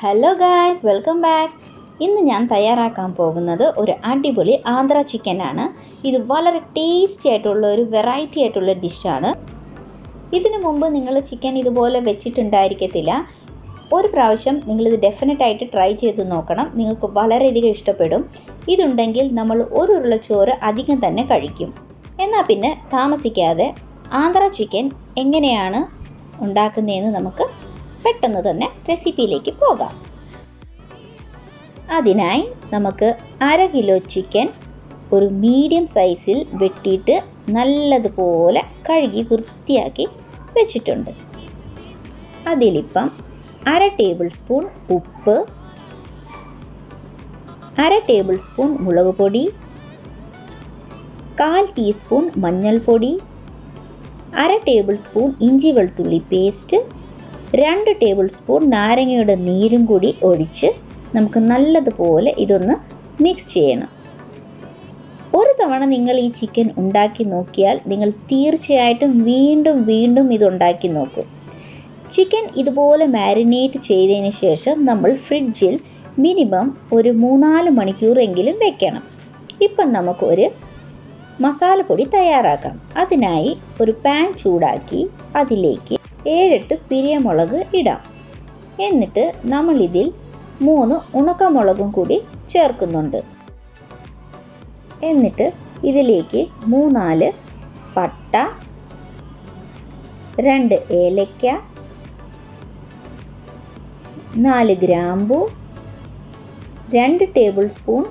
Hello guys, welcome back. ഇന്ന് ഞാൻ തയ്യാറാക്കാൻ പോകുന്നത് ഒരു അടിപൊളി ആന്ധ്ര ചിക്കനാണ്. ഇത് വളരെ ടേസ്റ്റി ആയിട്ടുള്ള ഒരു വെറൈറ്റി ആയിട്ടുള്ള ഡിഷാണ്. ഇതിനു മുമ്പ് നിങ്ങൾ ചിക്കൻ ഇതുപോലെ വെച്ചിട്ടുണ്ടായിരിക്കത്തില്ല. ഒരു പ്രാവശ്യം നിങ്ങളിത് ഡെഫിനറ്റായിട്ട് ട്രൈ ചെയ്ത് നോക്കണം. നിങ്ങൾക്ക് വളരെയധികം ഇഷ്ടപ്പെടും. ഇതുണ്ടെങ്കിൽ നമ്മൾ ഒരു ഉരുള ചോറ് അധികം തന്നെ കഴിക്കും. എന്നാൽ പിന്നെ താമസിക്കാതെ ആന്ധ്ര ചിക്കൻ എങ്ങനെയാണ് ഉണ്ടാക്കുന്നതെന്ന് നമുക്ക് പെട്ടെന്ന് തന്നെ റെസിപ്പിയിലേക്ക് പോകാം. അതിനായി നമുക്ക് 1/2 കിലോ ചിക്കൻ ഒരു മീഡിയം സൈസിൽ വെട്ടിയിട്ട് നല്ലതുപോലെ കഴുകി വൃത്തിയാക്കി വെച്ചിട്ടുണ്ട്. അതിലിപ്പം 1/2 ടേബിൾ സ്പൂൺ ഉപ്പ്, 1/2 ടേബിൾ സ്പൂൺ മുളക് പൊടി, 1/4 ടീസ്പൂൺ മഞ്ഞൾപ്പൊടി, 1/2 ടേബിൾ സ്പൂൺ ഇഞ്ചി വെളുത്തുള്ളി പേസ്റ്റ്, 2 ടേബിൾ സ്പൂൺ നാരങ്ങയുടെ നീരും കൂടി ഒഴിച്ച് നമുക്ക് നല്ലതുപോലെ ഇതൊന്ന് മിക്സ് ചെയ്യണം. ഒരു തവണ നിങ്ങൾ ഈ ചിക്കൻ ഉണ്ടാക്കി നോക്കിയാൽ നിങ്ങൾ തീർച്ചയായിട്ടും വീണ്ടും ഇതുണ്ടാക്കി നോക്കും. ചിക്കൻ ഇതുപോലെ മാരിനേറ്റ് ചെയ്തതിന് ശേഷം നമ്മൾ ഫ്രിഡ്ജിൽ മിനിമം ഒരു 3-4 മണിക്കൂറെങ്കിലും വെക്കണം. ഇപ്പം നമുക്കൊരു മസാലപ്പൊടി തയ്യാറാക്കാം. അതിനായി ഒരു പാൻ ചൂടാക്കി അതിലേക്ക് 7-8 പിരിയമുളക് ഇടാം. എന്നിട്ട് നമ്മളിതിൽ 3 ഉണക്കമുളകും കൂടി ചേർക്കുന്നുണ്ട്. എന്നിട്ട് ഇതിലേക്ക് 3-4 പട്ട, 2 ഏലക്ക, 4 ഗ്രാമ്പു, 2 ടേബിൾ സ്പൂൺ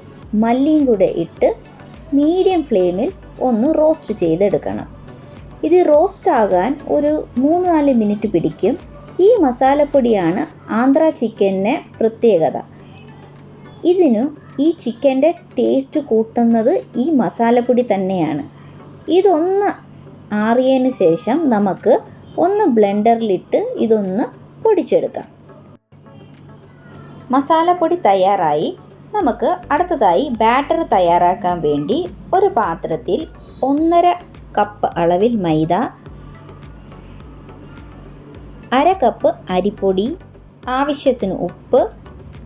മല്ലിയും കൂടെ ഇട്ട് മീഡിയം ഫ്ലെയിമിൽ ഒന്ന് റോസ്റ്റ് ചെയ്തെടുക്കണം. ഇത് റോസ്റ്റ് ആകാൻ ഒരു 3-4 മിനിറ്റ് പിടിക്കും. ഈ മസാലപ്പൊടിയാണ് ആന്ധ്ര ചിക്കൻ്റെ പ്രത്യേകത. ഈ ചിക്കൻ്റെ ടേസ്റ്റ് കൂട്ടുന്നത് ഈ മസാലപ്പൊടി തന്നെയാണ്. ഇതൊന്ന് ആറിയതിന് ശേഷം നമുക്ക് ഒന്ന് ബ്ലെൻഡറിലിട്ട് ഇതൊന്ന് പൊടിച്ചെടുക്കാം. മസാലപ്പൊടി തയ്യാറായി. നമുക്ക് അടുത്തതായി ബാറ്റർ തയ്യാറാക്കാൻ വേണ്ടി ഒരു പാത്രത്തിൽ 1.5 കപ്പ് അളവിൽ മൈദ, 1/2 കപ്പ് അരിപ്പൊടി, ആവശ്യത്തിന് ഉപ്പ്,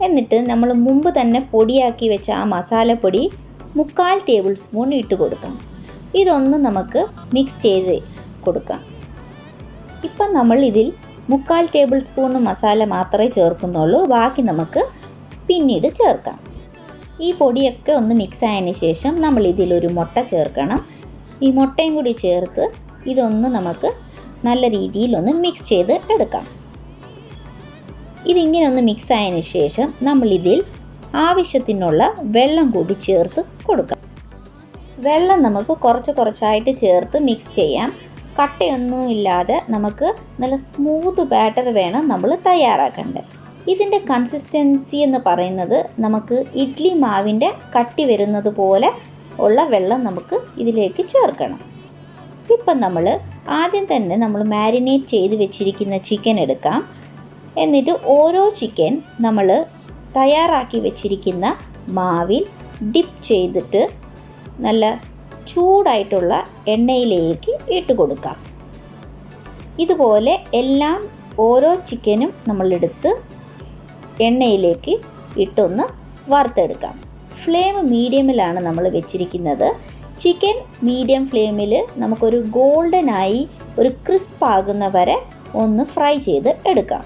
എന്നിട്ട് നമ്മൾ മുമ്പ് തന്നെ പൊടിയാക്കി വെച്ച ആ മസാലപ്പൊടി 3/4 ടേബിൾ സ്പൂൺ ഇട്ട് കൊടുക്കാം. ഇതൊന്ന് നമുക്ക് മിക്സ് ചെയ്ത് കൊടുക്കാം. ഇപ്പം നമ്മൾ ഇതിൽ 3/4 ടേബിൾ സ്പൂൺ മസാല മാത്രമേ ചേർക്കുന്നുള്ളൂ. ബാക്കി നമുക്ക് പിന്നീട് ചേർക്കാം. ഈ പൊടിയൊക്കെ ഒന്ന് മിക്സ് ആയതിന് ശേഷം നമ്മൾ ഇതിലൊരു മുട്ട ചേർക്കണം. ഈ മുട്ടയും കൂടി ചേർത്ത് ഇതൊന്ന് നമുക്ക് നല്ല രീതിയിൽ ഒന്ന് മിക്സ് ചെയ്ത് എടുക്കാം. ഇതിങ്ങനെ ഒന്ന് മിക്സ് ആയതിന് ശേഷം നമ്മളിതിൽ ആവശ്യത്തിനുള്ള വെള്ളം കൂടി ചേർത്ത് കൊടുക്കാം. വെള്ളം നമുക്ക് കുറച്ചായിട്ട് ചേർത്ത് മിക്സ് ചെയ്യാം. കട്ടയൊന്നും ഇല്ലാതെ നമുക്ക് നല്ല സ്മൂത്ത് ബാറ്റർ വേണം നമ്മൾ തയ്യാറാക്കേണ്ടത്. ഇതിൻ്റെ കൺസിസ്റ്റൻസി എന്ന് പറയുന്നത് നമുക്ക് ഇഡ്ഡലി മാവിൻ്റെ കട്ടി വരുന്നത് പോലെ ഉള്ള വെള്ളം നമുക്ക് ഇതിലേക്ക് ചേർക്കണം. ഇപ്പം ആദ്യം തന്നെ നമ്മൾ മാരിനേറ്റ് ചെയ്ത് വെച്ചിരിക്കുന്ന ചിക്കൻ എടുക്കാം. എന്നിട്ട് ഓരോ ചിക്കൻ നമ്മൾ തയ്യാറാക്കി വെച്ചിരിക്കുന്ന മാവിൽ ഡിപ്പ് ചെയ്തിട്ട് നല്ല ചൂടായിട്ടുള്ള എണ്ണയിലേക്ക് ഇട്ട് കൊടുക്കാം. ഇതുപോലെ എല്ലാം ഓരോ ചിക്കനും നമ്മളെടുത്ത് എണ്ണയിലേക്ക് ഇട്ടൊന്ന് വറുത്തെടുക്കാം. ഫ്ലെയിം മീഡിയമിലാണ് നമ്മൾ വെച്ചിരിക്കുന്നത്. ചിക്കൻ മീഡിയം ഫ്ലെയിമിൽ നമുക്കൊരു ഗോൾഡനായി ഒരു ക്രിസ്പ് ആകുന്ന വരെ ഒന്ന് ഫ്രൈ ചെയ്ത് എടുക്കാം.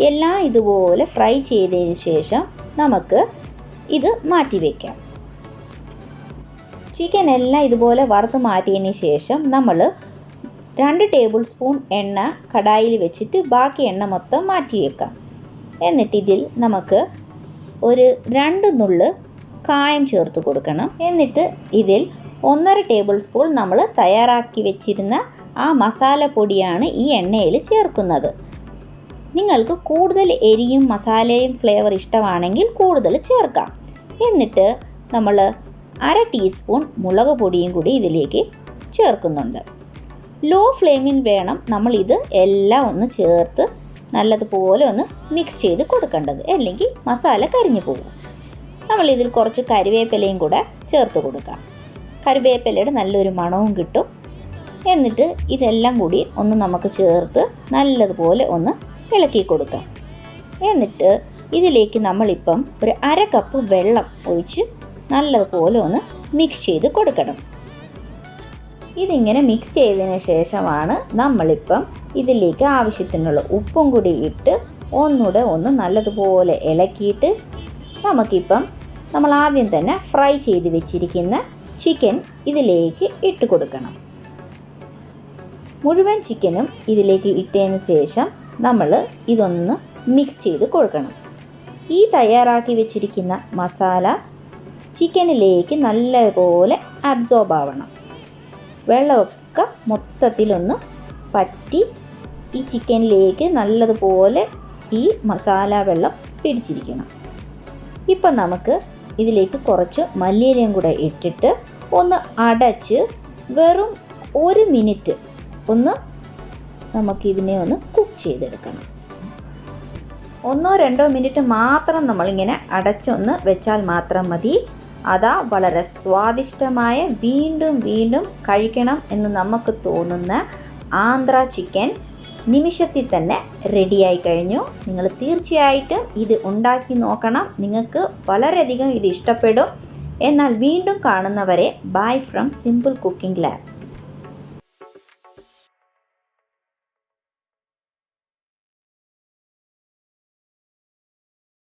എല്ലാം ഇതുപോലെ ഫ്രൈ ചെയ്തതിന് ശേഷം നമുക്ക് ഇത് മാറ്റി വയ്ക്കാം. ചിക്കൻ എല്ലാം ഇതുപോലെ വറുത്ത് മാറ്റിയതിന് ശേഷം നമ്മൾ 2 ടേബിൾ സ്പൂൺ എണ്ണ കടായിൽ വെച്ചിട്ട് ബാക്കി എണ്ണ മൊത്തം മാറ്റി വെക്കാം. എന്നിട്ട് ഇതിൽ നമുക്ക് ഒരു 2 നുള്ള് കായം ചേർത്ത് കൊടുക്കണം. എന്നിട്ട് ഇതിൽ 1.5 ടേബിൾ സ്പൂൺ നമ്മൾ തയ്യാറാക്കി വെച്ചിരുന്ന ആ മസാലപ്പൊടിയാണ് ഈ എണ്ണയിൽ ചേർക്കുന്നത്. നിങ്ങൾക്ക് കൂടുതൽ എരിയും മസാലയും ഫ്ലേവർ ഇഷ്ടമാണെങ്കിൽ കൂടുതൽ ചേർക്കാം. എന്നിട്ട് നമ്മൾ 1/2 ടീസ്പൂൺ മുളക് പൊടിയും കൂടി ഇതിലേക്ക് ചേർക്കുന്നുണ്ട്. ലോ ഫ്ലെയിമിൽ വേണം നമ്മൾ ഇത് എല്ലാം ഒന്ന് ചേർത്ത് നല്ലതുപോലെ ഒന്ന് മിക്സ് ചെയ്ത് കൊടുക്കേണ്ടത്, അല്ലെങ്കിൽ മസാല കരിഞ്ഞു പോകും. നമ്മളിതിൽ കുറച്ച് കറിവേപ്പിലയും കൂടെ ചേർത്ത് കൊടുക്കാം. കറിവേപ്പിലയുടെ നല്ലൊരു മണവും കിട്ടും. എന്നിട്ട് ഇതെല്ലാം കൂടി ഒന്ന് നമുക്ക് ചേർത്ത് നല്ലതുപോലെ ഒന്ന് ഇളക്കി കൊടുക്കാം. എന്നിട്ട് ഇതിലേക്ക് നമ്മളിപ്പം ഒരു 1/2 കപ്പ് വെള്ളം ഒഴിച്ച് നല്ലതുപോലെ ഒന്ന് മിക്സ് ചെയ്ത് കൊടുക്കണം. ഇതിങ്ങനെ മിക്സ് ചെയ്തതിന് ശേഷമാണ് നമ്മളിപ്പം ഇതിലേക്ക് ആവശ്യത്തിനുള്ള ഉപ്പും കൂടി ഇട്ട് ഒന്നുകൂടെ ഒന്ന് നല്ലതുപോലെ ഇളക്കിയിട്ട് നമുക്കിപ്പം നമ്മൾ ആദ്യം തന്നെ ഫ്രൈ ചെയ്ത് വെച്ചിരിക്കുന്ന ചിക്കൻ ഇതിലേക്ക് ഇട്ട് കൊടുക്കണം. മുഴുവൻ ചിക്കനും ഇതിലേക്ക് ഇട്ടതിന് ശേഷം നമ്മൾ ഇതൊന്ന് മിക്സ് ചെയ്ത് കൊടുക്കണം. ഈ തയ്യാറാക്കി വെച്ചിരിക്കുന്ന മസാല ചിക്കനിലേക്ക് നല്ലപോലെ അബ്സോർബ് ആവണം. വെള്ളമൊക്കെ മൊത്തത്തിലൊന്ന് പറ്റി ഈ ചിക്കനിലേക്ക് നല്ലതുപോലെ ഈ മസാല വെള്ളം പിടിച്ചിരിക്കണം. ഇപ്പം നമുക്ക് ഇതിലേക്ക് കുറച്ച് മല്ലിയിലയും കൂടെ ഇട്ടിട്ട് ഒന്ന് അടച്ച് വെറും 1 മിനിറ്റ് ഒന്ന് നമുക്കിതിനെ ഒന്ന് കുക്ക് ചെയ്തെടുക്കണം. 1-2 മിനിറ്റ് മാത്രം നമ്മളിങ്ങനെ അടച്ചൊന്ന് വെച്ചാൽ മാത്രം മതി. അതാ വളരെ സ്വാദിഷ്ടമായ വീണ്ടും വീണ്ടും കഴിക്കണം എന്ന് നമുക്ക് തോന്നുന്ന ആന്ധ്ര ചിക്കൻ നിമിഷത്തിൽ തന്നെ റെഡിയായി കഴിഞ്ഞു. നിങ്ങൾ തീർച്ചയായിട്ടും ഇത് ഉണ്ടാക്കി നോക്കണം. നിങ്ങൾക്ക് വളരെയധികം ഇത് ഇഷ്ടപ്പെടും. എന്നാൽ വീണ്ടും കാണുന്നവരെ bye from simple cooking lab.